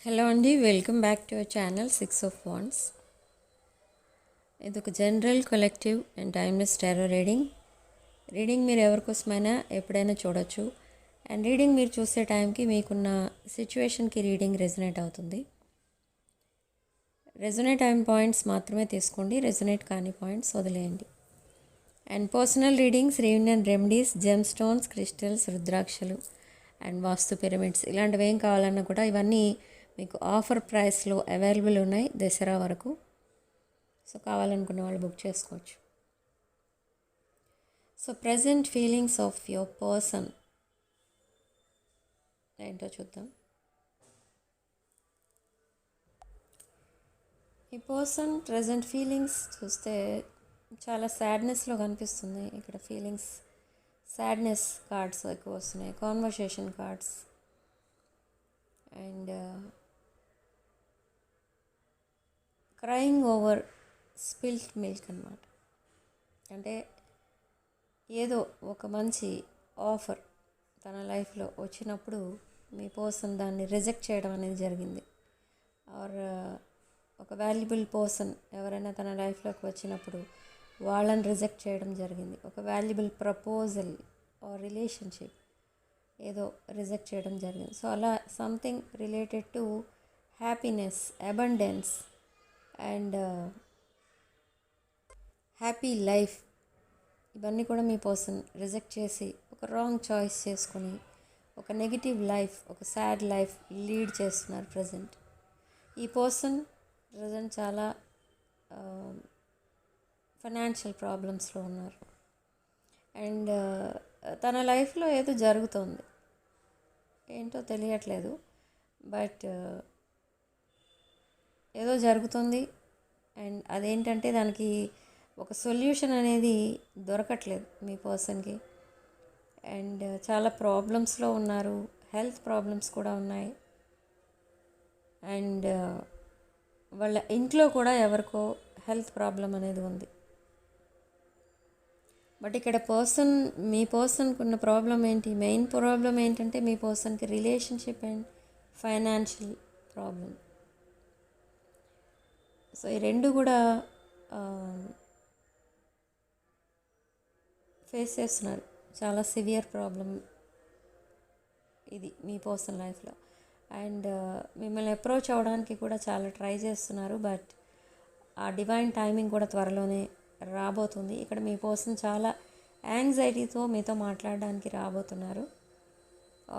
Hello అండి, welcome back to our channel 6 of Wands. ఇది ఒక general collective and timeless tarot reading మీరు ఎవరికోసమైనా ఎప్పుడైనా చూడొచ్చు. అండ్ రీడింగ్ మీరు చూసే టైంకి మీకున్న సిచ్యువేషన్కి రీడింగ్ రెజొనేట్ అవుతుంది. రెజొనేట్ అయిన పాయింట్స్ మాత్రమే తీసుకోండి, రెజొనేట్ కాని పాయింట్స్ వదిలేయండి. And personal readings, reunion remedies, gem stones, crystals, రుద్రాక్షలు అండ్ వాస్తు పిరమిడ్స్ ఇలాంటివి ఏం కావాలన్నా కూడా ఇవన్నీ మీకు ఆఫర్ ప్రైస్లో అవైలబుల్ ఉన్నాయి దసరా వరకు. సో కావాలనుకున్న వాళ్ళు బుక్ చేసుకోవచ్చు. So present feelings of your person ఏంటో చూద్దాం. ఈ పర్సన్ ప్రజెంట్ ఫీలింగ్స్ చూస్తే చాలా సాడ్నెస్లో కనిపిస్తుంది. ఇక్కడ ఫీలింగ్స్ సాడ్నెస్ కార్డ్స్ ఎక్కువ వస్తున్నాయి, conversation cards and crying over spilt milk అన్నమాట. అంటే ఏదో ఒక మంచి ఆఫర్ తన లైఫ్లో వచ్చినప్పుడు మీ పర్సన్ దాన్ని రిజెక్ట్ చేయడం అనేది జరిగింది. ఆర్ ఒక వాల్యుబుల్ పర్సన్ ఎవరైనా తన లైఫ్లోకి వచ్చినప్పుడు వాళ్ళని రిజెక్ట్ చేయడం జరిగింది. ఒక వాల్యుబుల్ ప్రపోజల్ ఆర్ రిలేషన్షిప్ ఏదో రిజెక్ట్ చేయడం జరిగింది. సో అలా something related to happiness, abundance and happy life ఇవన్నీ కూడా మీ పర్సన్ రిజెక్ట్ చేసి ఒక రాంగ్ చాయిస్ చేసుకొని ఒక నెగిటివ్ లైఫ్, ఒక సాడ్ లైఫ్ లీడ్ చేస్తున్నారు ప్రజెంట్. ఈ పర్సన్ ప్రజెంట్ చాలా ఫైనాన్షియల్ ప్రాబ్లమ్స్లో ఉన్నారు. అండ్ తన లైఫ్లో ఏదో జరుగుతుంది, ఏంటో తెలియట్లేదు, బట్ ఏదో జరుగుతుంది. అండ్ అదేంటంటే దానికి ఒక సొల్యూషన్ అనేది దొరకట్లేదు మీ పర్సన్కి. అండ్ చాలా ప్రాబ్లమ్స్లో ఉన్నారు, హెల్త్ ప్రాబ్లమ్స్ కూడా ఉన్నాయి. అండ్ వాళ్ళ ఇంట్లో కూడా ఎవరికో హెల్త్ ప్రాబ్లం అనేది ఉంది. బట్ ఇక్కడ మీ పర్సన్కి ఉన్న ప్రాబ్లం ఏంటి, మెయిన్ ప్రాబ్లం ఏంటంటే మీ పర్సన్కి relationship and financial problem. So ఈ రెండు కూడా ఫేస్ చేస్తున్నారు. చాలా సివియర్ ప్రాబ్లం ఇది మీ పర్సన్ లైఫ్లో. అండ్ మిమ్మల్ని అప్రోచ్ అవ్వడానికి కూడా చాలా ట్రై చేస్తున్నారు, బట్ ఆ డివైన్ టైమింగ్ కూడా త్వరలోనే రాబోతుంది. ఇక్కడ మీ పర్సన్ చాలా యాంగ్జైటీతో మీతో మాట్లాడడానికి రాబోతున్నారు.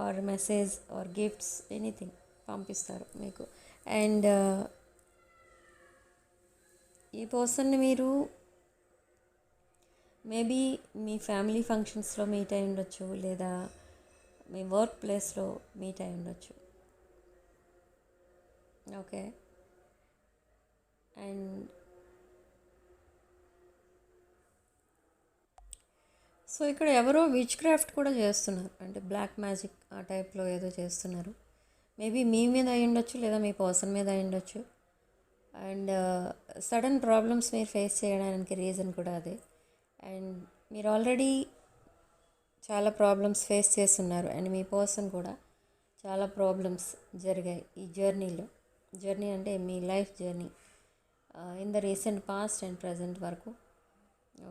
Or message or gifts anything పంపిస్తారు మీకు. అండ్ ఈ పర్సన్ని మీరు మేబీ మీ ఫ్యామిలీ ఫంక్షన్స్లో మీట్ అయి ఉండొచ్చు, లేదా మీ వర్క్ ప్లేస్లో మీట్ అయి ఉండొచ్చు. ఓకే. అండ్ సో ఇక్కడ ఎవరో విచ్ క్రాఫ్ట్ కూడా చేస్తున్నారు, అంటే బ్లాక్ మ్యాజిక్ ఆ టైప్లో ఏదో చేస్తున్నారు. మేబీ మీ మీద అయి ఉండొచ్చు, లేదా మీ పర్సన్ మీద అయి ఉండొచ్చు. అండ్ సడన్ ప్రాబ్లమ్స్ మీరు ఫేస్ చేయడానికి రీజన్ కూడా అదే. అండ్ మీరు ఆల్రెడీ చాలా ప్రాబ్లమ్స్ ఫేస్ చేస్తున్నారు, అండ్ మీ పర్సన్ కూడా చాలా ప్రాబ్లమ్స్ జరిగాయి ఈ జర్నీ అంటే మీ life journey in the recent past and present వరకు.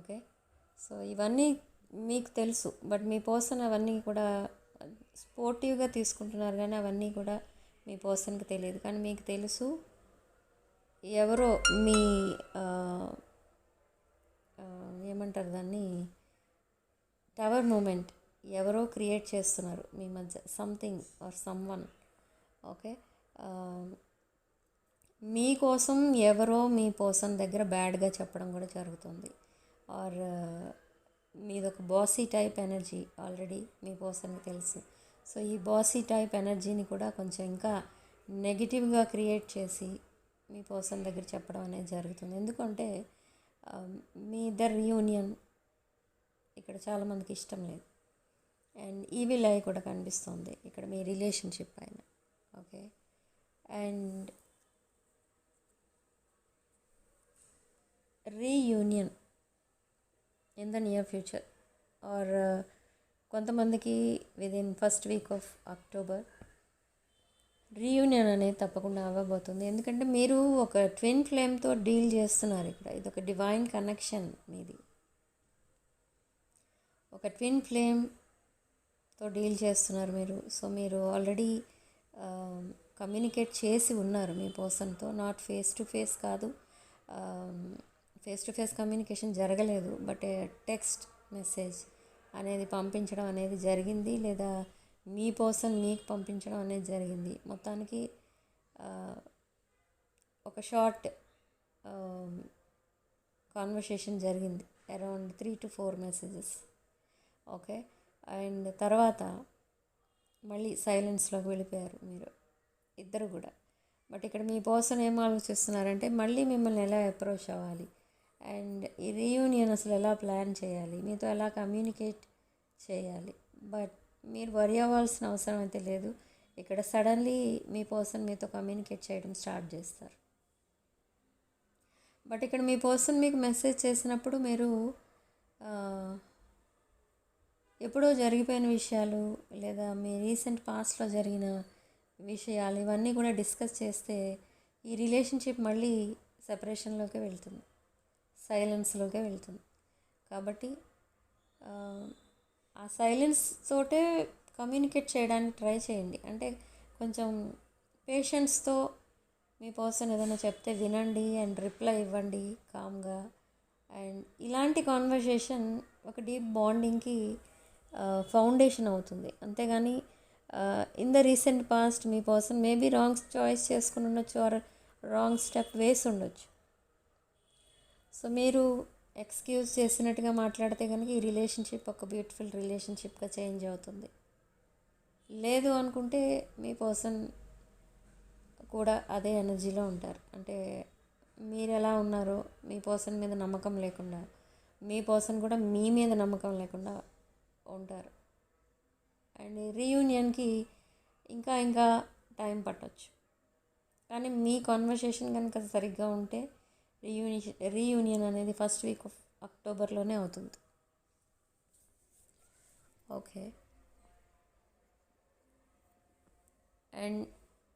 ఓకే. సో ఇవన్నీ మీకు తెలుసు, బట్ మీ పర్సన్ అవన్నీ కూడా స్పోర్టివ్గా తీసుకుంటున్నారు, కానీ అవన్నీ కూడా మీ పర్సన్కి తెలియదు. కానీ మీకు తెలుసు, ఎవరో మీ ఏమంటారు దాన్ని, టవర్ మూమెంట్ ఎవరో క్రియేట్ చేస్తున్నారు మీ మధ్య, సంథింగ్ ఆర్ సమ్వన్. ఓకే. మీకోసం ఎవరో మీ పర్సన్ దగ్గర బ్యాడ్గా చెప్పడం కూడా జరుగుతుంది. ఆర్ మీదొక బాసీ టైప్ ఎనర్జీ ఆల్రెడీ మీ పర్సన్కి తెలుసు. సో ఈ బాసీ టైప్ ఎనర్జీని కూడా కొంచెం ఇంకా నెగిటివ్గా క్రియేట్ చేసి మీ పర్సన్ దగ్గర చెప్పడం అనేది జరుగుతుంది. ఎందుకంటే మీ ఇద్దరు రీయూనియన్ ఇక్కడ చాలామందికి ఇష్టం లేదు. అండ్ ఈవిల్ ఐ కూడా కనిపిస్తుంది ఇక్కడ మీ రిలేషన్షిప్ పైన. Okay. And reunion in the near future or కొంతమందికి within first week of October reunion అనేది తప్పకుండా అవ్వబోతుంది. ఎందుకంటే మీరు ఒక ట్విన్ ఫ్లేమ్తో డీల్ చేస్తున్నారు ఇక్కడ. ఇది ఒక డివైన్ కనెక్షన్ మీది. ఒక ట్విన్ ఫ్లేమ్తో డీల్ చేస్తున్నారు మీరు. సో మీరు ఆల్రెడీ కమ్యూనికేట్ చేసి ఉన్నారు మీ పర్సన్తో. నాట్ ఫేస్ టు ఫేస్ కాదు, ఫేస్ టు ఫేస్ కమ్యూనికేషన్ జరగలేదు, బట్ టెక్స్ట్ మెసేజ్ అనేది పంపించడం అనేది జరిగింది, లేదా మీ పర్సన్ మీకు పంపించడం అనేది జరిగింది. మొత్తానికి ఒక షార్ట్ కాన్వర్సేషన్ జరిగింది, around 3 to 4 messages. Okay, and తర్వాత మళ్ళీ సైలెన్స్లోకి వెళ్ళిపోయారు మీరు ఇద్దరు కూడా. బట్ ఇక్కడ మీ పర్సన్ ఏం ఆలోచిస్తున్నారంటే మళ్ళీ మిమ్మల్ని ఎలా అప్రోచ్ అవ్వాలి, అండ్ ఈ రీయూనియన్ అసలు ఎలా ప్లాన్ చేయాలి, మీతో ఎలా కమ్యూనికేట్ చేయాలి. బట్ మీరు వరి అవ్వాల్సిన అవసరం అయితే లేదు. ఇక్కడ సడన్లీ మీ పర్సన్ మీతో కమ్యూనికేట్ చేయడం స్టార్ట్ చేస్తారు. బట్ ఇక్కడ మీ పర్సన్ మీకు మెసేజ్ చేసినప్పుడు మీరు ఎప్పుడో జరిగిపోయిన విషయాలు, లేదా మీ రీసెంట్ పాస్ట్లో జరిగిన విషయాలు, ఇవన్నీ కూడా డిస్కస్ చేస్తే ఈ రిలేషన్షిప్ మళ్ళీ సెపరేషన్లోకే వెళ్తుంది, సైలెన్స్లోకే వెళ్తుంది. కాబట్టి ఆ సైలెన్స్ తోటే కమ్యూనికేట్ చేయడానికి ట్రై చేయండి. అంటే కొంచెం పేషెన్స్తో మీ పర్సన్ ఏదైనా చెప్తే వినండి అండ్ రిప్లై ఇవ్వండి కామ్గా. అండ్ ఇలాంటి కాన్వర్సేషన్ ఒక డీప్ బాండింగ్కి ఫౌండేషన్ అవుతుంది. అంతేగాని in the recent past me person maybe wrong choice చేసుకుని ఉండొచ్చు, ఆర్ రాంగ్ స్టెప్ వేసి ఉండొచ్చు. సో మీరు ఎక్స్క్యూజ్ చేసినట్టుగా మాట్లాడితే కనుక ఈ రిలేషన్షిప్ ఒక బ్యూటిఫుల్ రిలేషన్షిప్గా చేంజ్ అవుతుంది. లేదు అనుకుంటే మీ పర్సన్ కూడా అదే ఎనర్జీలో ఉంటారు. అంటే మీరు ఎలా ఉన్నారో మీ పర్సన్ మీద నమ్మకం లేకుండా, మీ పర్సన్ కూడా మీ మీద నమ్మకం లేకుండా ఉంటారు. అండ్ రీయూనియన్కి ఇంకా ఇంకా టైం పట్టవచ్చు. కానీ మీ కాన్వర్సేషన్ కనుక సరిగ్గా ఉంటే రీయూనియన్ అనేది ఫస్ట్ వీక్ ఆఫ్ అక్టోబర్లోనే అవుతుంది. ఓకే, అండ్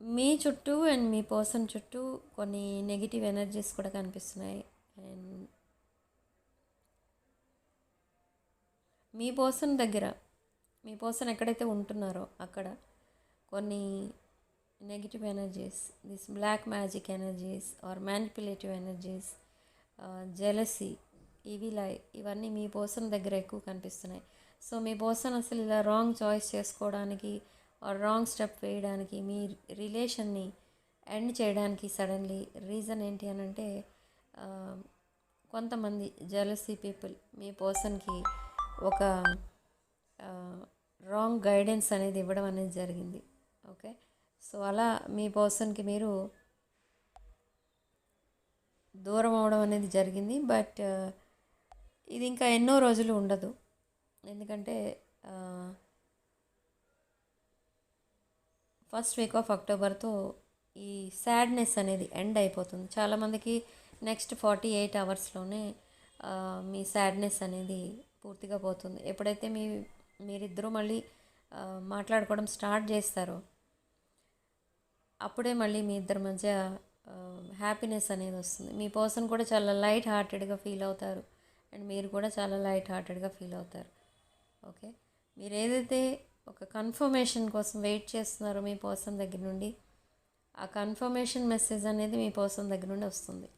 మీ చుట్టూ అండ్ మీ పర్సన్ చుట్టూ కొన్ని నెగిటివ్ ఎనర్జీస్ కూడా కనిపిస్తున్నాయి. అండ్ మీ పర్సన్ దగ్గర, మీ పర్సన్ ఎక్కడైతే ఉంటున్నారో అక్కడ కొన్ని negative energies, this black magic energies or manipulative energies, jealousy, ఇవన్నీ మీ పర్సన్ దగ్గర ఎక్కువ కనిపిస్తున్నాయి. సో మీ పర్సన్ అసలు ఇలా రాంగ్ చాయిస్ చేసుకోవడానికి ఆర్ రాంగ్ స్టెప్ వేయడానికి, మీ రిలేషన్ని ఎండ్ చేయడానికి సడన్లీ రీజన్ ఏంటి అని అంటే కొంతమంది జెలసీ పీపుల్ మీ పర్సన్కి ఒక రాంగ్ గైడెన్స్ అనేది ఇవ్వడం అనేది జరిగింది. ఓకే, సో అలా మీ పర్సన్కి మీరు దూరం అవడం అనేది జరిగింది. బట్ ఇది ఇంకా ఎన్నో రోజులు ఉండదు, ఎందుకంటే ఫస్ట్ వీక్ ఆఫ్ అక్టోబర్తో ఈ సాడ్నెస్ అనేది ఎండ్ అయిపోతుంది. చాలామందికి నెక్స్ట్ 48 అవర్స్లోనే మీ సాడ్నెస్ అనేది పూర్తిగా పోతుంది. ఎప్పుడైతే మీరిద్దరూ మళ్ళీ మాట్లాడుకోవడం స్టార్ట్ చేస్తారో అప్పుడే మళ్ళీ మీ ఇద్దరి మధ్య హ్యాపీనెస్ అనేది వస్తుంది. మీ పర్సన్ కూడా చాలా లైట్ హార్టెడ్గా ఫీల్ అవుతారు, అండ్ మీరు కూడా చాలా లైట్ హార్టెడ్గా ఫీల్ అవుతారు. ఓకే, మీరు ఏదైతే ఒక కన్ఫర్మేషన్ కోసం వెయిట్ చేస్తున్నారో మీ పర్సన్ దగ్గర నుండి, ఆ కన్ఫర్మేషన్ మెసేజ్ అనేది మీ పర్సన్ దగ్గర నుండి వస్తుంది.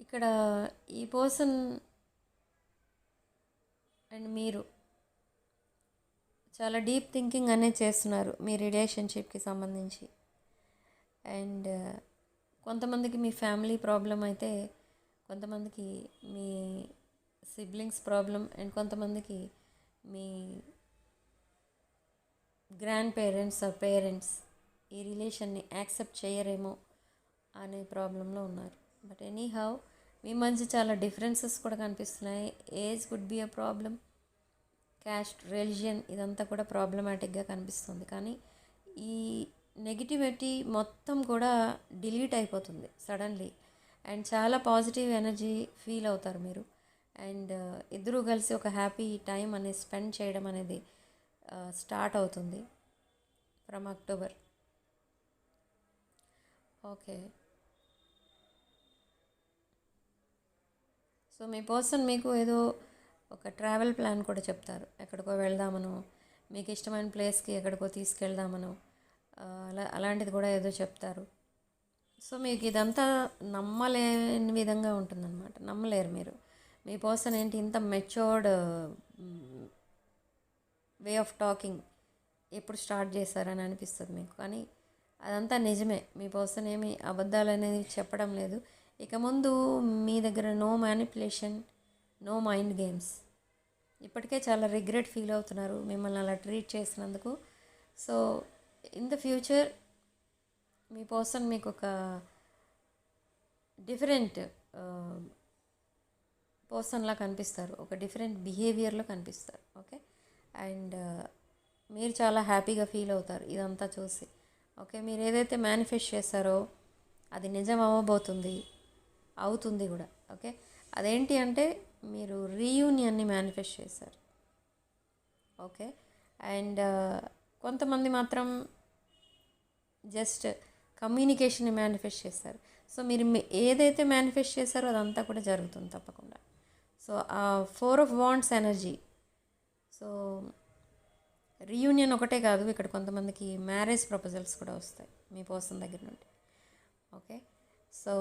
ఇక్కడ ఈ పర్సన్ అండ్ మీరు చాలా డీప్ థింకింగ్ అనేది చేస్తున్నారు మీ రిలేషన్షిప్కి సంబంధించి. అండ్ కొంతమందికి మీ ఫ్యామిలీ ప్రాబ్లం అయితే, కొంతమందికి మీ సిబ్లింగ్స్ ప్రాబ్లం, అండ్ కొంతమందికి మీ గ్రాండ్ పేరెంట్స్ ఆర్ పేరెంట్స్ ఈ రిలేషన్ని యాక్సెప్ట్ చేయరేమో అనే ప్రాబ్లంలో ఉన్నారు. బట్ ఎనీ హౌ మీ మధ్య చాలా డిఫరెన్సెస్ కూడా కనిపిస్తున్నాయి. Age could be a problem, caste, religion, ఇదంతా కూడా ప్రాబ్లమాటిక్గా కనిపిస్తుంది. కానీ ఈ నెగిటివిటీ మొత్తం కూడా డిలీట్ అయిపోతుంది సడన్లీ, అండ్ చాలా పాజిటివ్ ఎనర్జీ ఫీల్ అవుతారు మీరు. అండ్ ఇద్దరూ కలిసి ఒక హ్యాపీ టైం అనేది స్పెండ్ చేయడం అనేది స్టార్ట్ అవుతుంది from October. Okay, so me person మీకు ఏదో ఒక ట్రావెల్ ప్లాన్ కూడా చెప్తారు, ఎక్కడికో వెళ్దామనో, మీకు ఇష్టమైన ప్లేస్కి ఎక్కడికో తీసుకెళ్దామనో, అలాంటిది కూడా ఏదో చెప్తారు. సో మీకు ఇదంతా నమ్మలేని విధంగా ఉంటుందన్నమాట, నమ్మలేరు మీరు. మీ పర్సన్ ఏంటి ఇంత మెచ్యూర్డ్ వే ఆఫ్ టాకింగ్ ఎప్పుడు స్టార్ట్ చేశారని అనిపిస్తుంది మీకు, కానీ అదంతా నిజమే. మీ పర్సన్ ఏమి అబద్ధాలు అనేది చెప్పడం లేదు. ఇక ముందు మీ దగ్గర no manipulation, no mind games. ఇప్పటికే చాలా రిగ్రెట్ ఫీల్ అవుతున్నారు మిమ్మల్ని అలా ట్రీట్ చేసినందుకు. సో ఇన్ ద ఫ్యూచర్ మీ పర్సన్ మీకు ఒక డిఫరెంట్ పర్సన్లా కనిపిస్తారు, ఒక డిఫరెంట్ బిహేవియర్లో కనిపిస్తారు. ఓకే, అండ్ మీరు చాలా హ్యాపీగా ఫీల్ అవుతారు ఇదంతా చూసి. ఓకే, మీరు ఏదైతే మేనిఫెస్ట్ చేస్తారో అది నిజం అవ్వబోతుంది, అవుతుంది కూడా. ఓకే, అదేంటి అంటే మీరు రీయూనియన్ని మేనిఫెస్ట్ చేశారు. ఓకే, అండ్ కొంతమంది మాత్రం జస్ట్ కమ్యూనికేషన్ని మేనిఫెస్ట్ చేస్తారు. సో మీరు ఏదైతే మేనిఫెస్ట్ చేశారో అదంతా కూడా జరుగుతుంది తప్పకుండా. సో ఆ 4 of Wands energy. So reunion ఒకటే కాదు, ఇక్కడ కొంతమందికి మ్యారేజ్ ప్రపోజల్స్ కూడా వస్తాయి మీ పర్సన్ దగ్గర నుండి. ఓకే, సో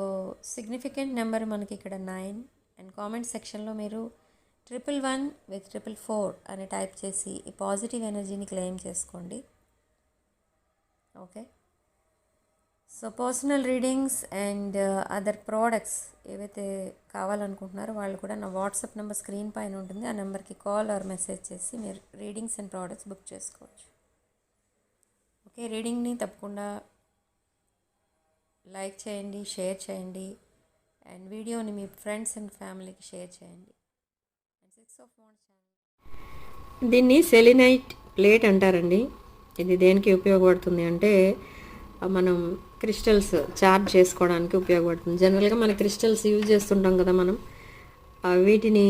సిగ్నిఫికెంట్ నెంబర్ మనకి ఇక్కడ 9. అండ్ కామెంట్ సెక్షన్లో మీరు 111 with 444 అని టైప్ చేసి ఈ పాజిటివ్ ఎనర్జీని క్లెయిమ్ చేసుకోండి. Okay, so personal readings and other products ఏవైతే కావాలనుకుంటున్నారో వాళ్ళు కూడా నా వాట్సాప్ నెంబర్ స్క్రీన్ పైన ఉంటుంది, ఆ నెంబర్కి కాల్ ఆర్ మెసేజ్ చేసి మీరు రీడింగ్స్ అండ్ ప్రోడక్ట్స్ బుక్ చేసుకోవచ్చు. ఓకే, రీడింగ్ని తప్పకుండా లైక్ చేయండి, షేర్ చేయండి, అండ్ వీడియోని మీ ఫ్రెండ్స్ అండ్ ఫ్యామిలీకి షేర్ చేయండి. 6 of Wands దీన్ని సెలినైట్ ప్లేట్ అంటారండి. ఇది దేనికి ఉపయోగపడుతుంది అంటే మనం క్రిస్టల్స్ చార్జ్ చేసుకోవడానికి ఉపయోగపడుతుంది. జనరల్గా మన క్రిస్టల్స్ యూజ్ చేస్తుంటాం కదా మనం, వీటిని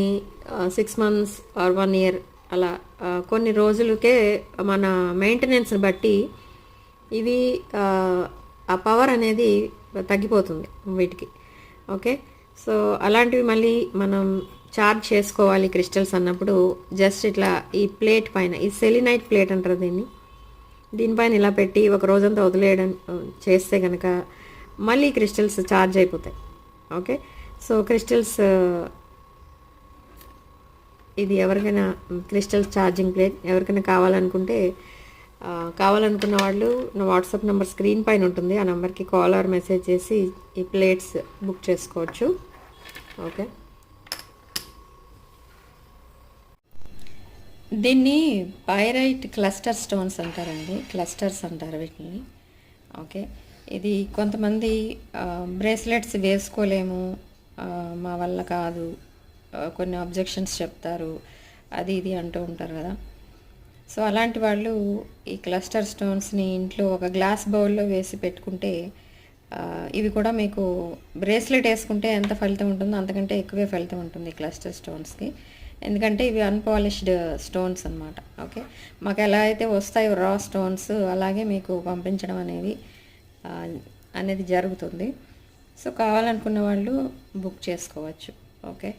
6 months ఆర్ 1 year అలా కొన్ని రోజులకే మన మెయింటెనెన్స్ని బట్టి ఇవి ఆ పవర్ అనేది తగ్గిపోతుంది వీటికి. ఓకే, సో అలాంటివి మళ్ళీ మనం చార్జ్ చేసుకోవాలి క్రిస్టల్స్ అన్నప్పుడు జస్ట్ ఇట్లా ఈ ప్లేట్ పైన, ఈ సెలినైట్ ప్లేట్ అంటారు దీనిపైన ఇలా పెట్టి ఒక రోజంతా వదిలేయడం చేస్తే కనుక మళ్ళీ క్రిస్టల్స్ ఛార్జ్ అయిపోతాయి. ఓకే, సో క్రిస్టల్స్ ఇది ఎవరికైనా క్రిస్టల్స్ ఛార్జింగ్ ప్లేట్ ఎవరికైనా కావాలనుకున్న వాళ్ళు నా వాట్సాప్ నెంబర్ స్క్రీన్ పైన ఉంటుంది, ఆ నెంబర్కి కాల్ ఆర్ మెసేజ్ చేసి ఈ ప్లేట్స్ బుక్ చేసుకోవచ్చు. ఓకే, దీన్ని పైరైట్ క్లస్టర్ స్టోన్స్ అంటారండి, క్లస్టర్స్ అంటారు వీటిని. ఓకే, ఇది కొంతమంది బ్రేస్లెట్స్ వేసుకోలేము, మా వల్ల కాదు, కొన్ని అబ్జెక్షన్స్ చెప్తారు, అది ఇది అంటూ ఉంటారు కదా. సో అలాంటి వాళ్ళు ఈ క్లస్టర్ స్టోన్స్ని ఇంట్లో ఒక గ్లాస్ బౌల్లో వేసి పెట్టుకుంటే ఇవి కూడా మీకు బ్రేస్లెట్ వేసుకుంటే ఎంత ఫలితం ఉంటుందో అంతకంటే ఎక్కువే ఫలితం ఉంటుంది క్లస్టర్ స్టోన్స్కి. ఎందుకంటే ఇవి అన్పాలిష్డ్ స్టోన్స్ అనమాట. ఓకే, మాకు ఎలా అయితే వస్తాయో రా స్టోన్స్ అలాగే మీకు పంపించడం అనేది జరుగుతుంది. సో కావాలనుకున్న వాళ్ళు బుక్ చేసుకోవచ్చు. ఓకే.